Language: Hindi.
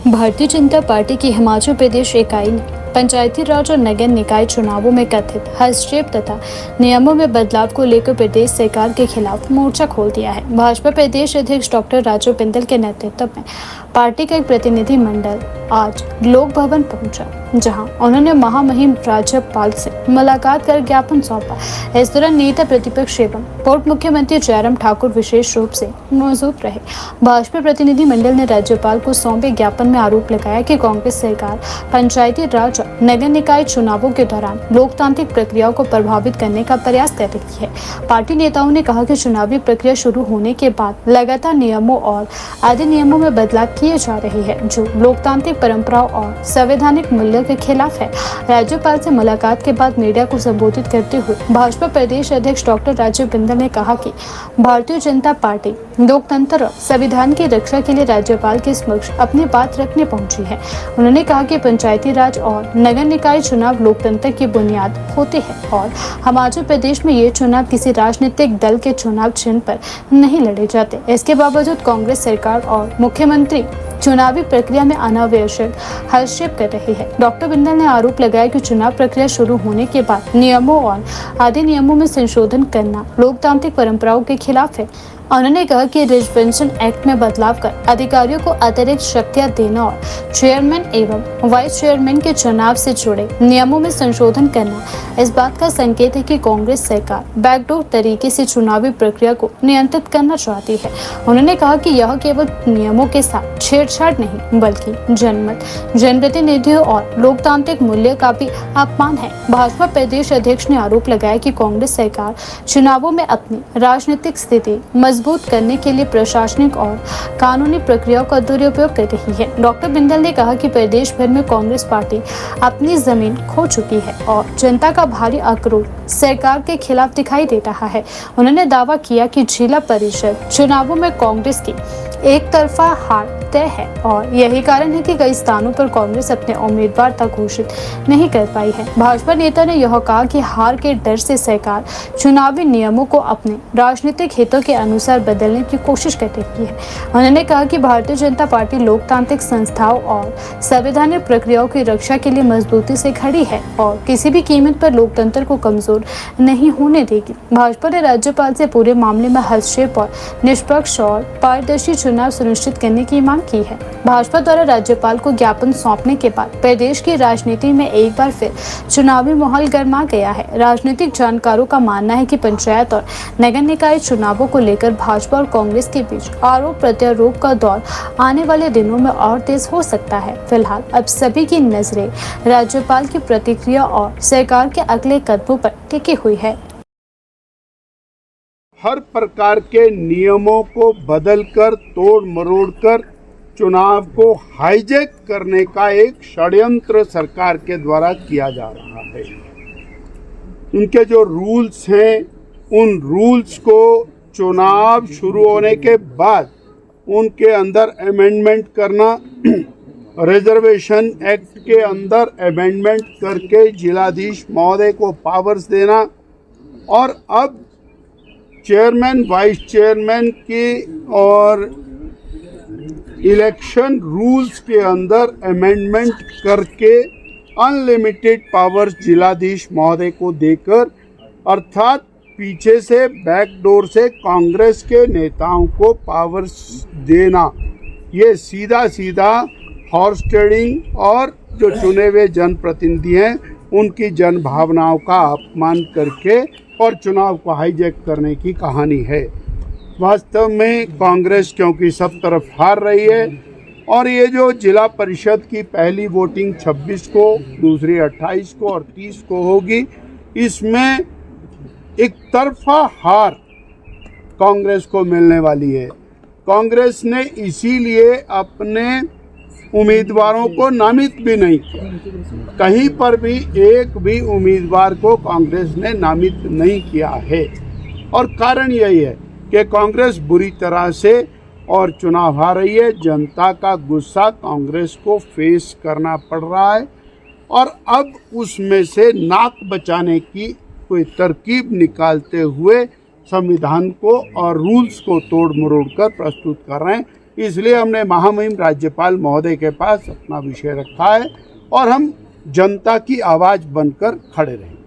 भारतीय जनता पार्टी की हिमाचल प्रदेश इकाई ने पंचायती राज और नगर निकाय चुनावों में कथित हस्तक्षेप तथा नियमों में बदलाव को लेकर प्रदेश सरकार के खिलाफ मोर्चा खोल दिया है। भाजपा प्रदेश अध्यक्ष डॉक्टर राजू बिंदल के नेतृत्व में पार्टी का एक प्रतिनिधि मंडल आज लोक भवन पहुंचा, जहां उन्होंने महामहिम राज्यपाल से मुलाकात कर ज्ञापन सौंपा। इस दौरान नेता प्रतिपक्ष एवं पूर्व मुख्यमंत्री जयराम ठाकुर विशेष रूप से मौजूद रहे। भाजपा प्रतिनिधि मंडल ने राज्यपाल को सौंपे ज्ञापन में आरोप लगाया कि कांग्रेस सरकार पंचायती राज और नगर निकाय चुनावों के दौरान लोकतांत्रिक प्रक्रियाओं को प्रभावित करने का प्रयास कर रही है। पार्टी नेताओं ने कहा कि चुनावी प्रक्रिया शुरू होने के बाद लगातार नियमों और अधिनियमों में बदलाव किए जा रहे हैं, जो लोकतांत्रिक परंपराओं और संवैधानिक मूल्यों के खिलाफ है। राज्यपाल से मुलाकात के बाद मीडिया को संबोधित करते हुए भाजपा प्रदेश अध्यक्ष डॉक्टर राजू बिंदल ने कहा कि भारतीय जनता पार्टी लोकतंत्र और संविधान की रक्षा के लिए राज्यपाल के समक्ष अपनी बात रखने पहुंची है। उन्होंने कहा कि पंचायती राज और नगर निकाय चुनाव लोकतंत्र की बुनियाद होते हैं और हिमाचल प्रदेश में ये चुनाव किसी राजनीतिक दल के चुनाव चिन्ह पर नहीं लड़े जाते। इसके बावजूद कांग्रेस सरकार और मुख्यमंत्री चुनावी प्रक्रिया में अनावश्यक हस्तक्षेप कर रही है। डॉक्टर बिंदल ने आरोप लगाया कि चुनाव प्रक्रिया शुरू होने के बाद नियमों और अधिनियमों में संशोधन करना लोकतांत्रिक परंपराओं के खिलाफ है। उन्होंने कहा कि रिजर्वेशन एक्ट में बदलाव कर अधिकारियों को अतिरिक्त शक्तियां देना और चेयरमैन एवं वाइस चेयरमैन के चुनाव से जुड़े नियमों में संशोधन करना इस बात का संकेत है कि कांग्रेस सरकार बैकडोर तरीके से चुनावी प्रक्रिया को नियंत्रित करना चाहती है। उन्होंने कहा कि यह केवल नियमों के साथ छेड़छाड़ नहीं, बल्कि जनमत, जनप्रतिनिधियों और लोकतांत्रिक मूल्य का भी अपमान है। भाजपा प्रदेश अध्यक्ष ने आरोप लगाया कि कांग्रेस सरकार चुनावों में अपनी राजनीतिक स्थिति मजबूत करने के लिए प्रशासनिक और कानूनी प्रक्रियाओं का दुरुपयोग कर रही है। डॉक्टर बिंदल ने कहा कि प्रदेश भर में कांग्रेस पार्टी अपनी जमीन खो चुकी है और जनता का भारी आक्रोश सरकार के खिलाफ दिखाई दे रहा है। उन्होंने दावा किया कि जिला परिषद चुनावों में कांग्रेस की एक तरफा हार तय है और यही कारण है कि कई स्थानों पर कांग्रेस अपने उम्मीदवार तक घोषित नहीं कर पाई है। भाजपा नेता ने यह कहा कि हार के डर से सरकार चुनावी नियमों को अपने राजनीतिक हितों के अनुसार बदलने की कोशिश कर रही है। उन्होंने कहा कि भारतीय जनता पार्टी लोकतांत्रिक संस्थाओं और संवैधानिक प्रक्रियाओं की रक्षा के लिए मजबूती से खड़ी है और किसी भी कीमत पर लोकतंत्र को कमजोर नहीं होने देगी। भाजपा ने राज्यपाल से पूरे मामले में हस्तक्षेप और निष्पक्ष और पारदर्शी चुनाव सुनिश्चित करने की मांग की है। भाजपा द्वारा राज्यपाल को ज्ञापन सौंपने के बाद प्रदेश की राजनीति में एक बार फिर चुनावी माहौल गर्मा गया है। राजनीतिक जानकारों का मानना है कि पंचायत और नगर निकाय चुनावों को लेकर भाजपा और कांग्रेस के बीच आरोप प्रत्यारोप का दौर आने वाले दिनों में और तेज हो सकता है। फिलहाल अब सभी की नजरें राज्यपाल की प्रतिक्रिया और सरकार के अगले कदमों पर टिकी हुई है। हर प्रकार के नियमों को बदलकर, तोड़ मरोड़ कर चुनाव को हाईजैक करने का एक षड्यंत्र सरकार के द्वारा किया जा रहा है। उनके जो रूल्स हैं, उन रूल्स को चुनाव शुरू होने के बाद उनके अंदर अमेंडमेंट करना, रिजर्वेशन एक्ट के अंदर अमेंडमेंट करके जिलाधीश महोदय को पावर्स देना और अब चेयरमैन, वाइस चेयरमैन की और इलेक्शन रूल्स के अंदर अमेंडमेंट करके अनलिमिटेड पावर्स जिलाधीश महोदय को देकर, अर्थात पीछे से बैकडोर से कांग्रेस के नेताओं को पावर्स देना, ये सीधा सीधा हॉर्स ट्रेडिंग और जो चुने हुए जनप्रतिनिधि हैं उनकी जन भावनाओं का अपमान करके और चुनाव को हाईजैक करने की कहानी है। वास्तव में कांग्रेस क्योंकि सब तरफ हार रही है और ये जो जिला परिषद की पहली वोटिंग 26 को, दूसरी 28 को और 30 को होगी, इसमें एक तरफा हार कांग्रेस को मिलने वाली है। कांग्रेस ने इसीलिए अपने उम्मीदवारों को नामित भी नहीं किया। कहीं पर भी एक भी उम्मीदवार को कांग्रेस ने नामित नहीं किया है और कारण यही है कि कांग्रेस बुरी तरह से और चुनाव हार रही है। जनता का गुस्सा कांग्रेस को फेस करना पड़ रहा है और अब उसमें से नाक बचाने की कोई तरकीब निकालते हुए संविधान को और रूल्स को तोड़ मरोड़ कर प्रस्तुत कर रहे हैं। इसलिए हमने महामहिम राज्यपाल महोदय के पास अपना विषय रखा है और हम जनता की आवाज़ बनकर खड़े रहेंगे।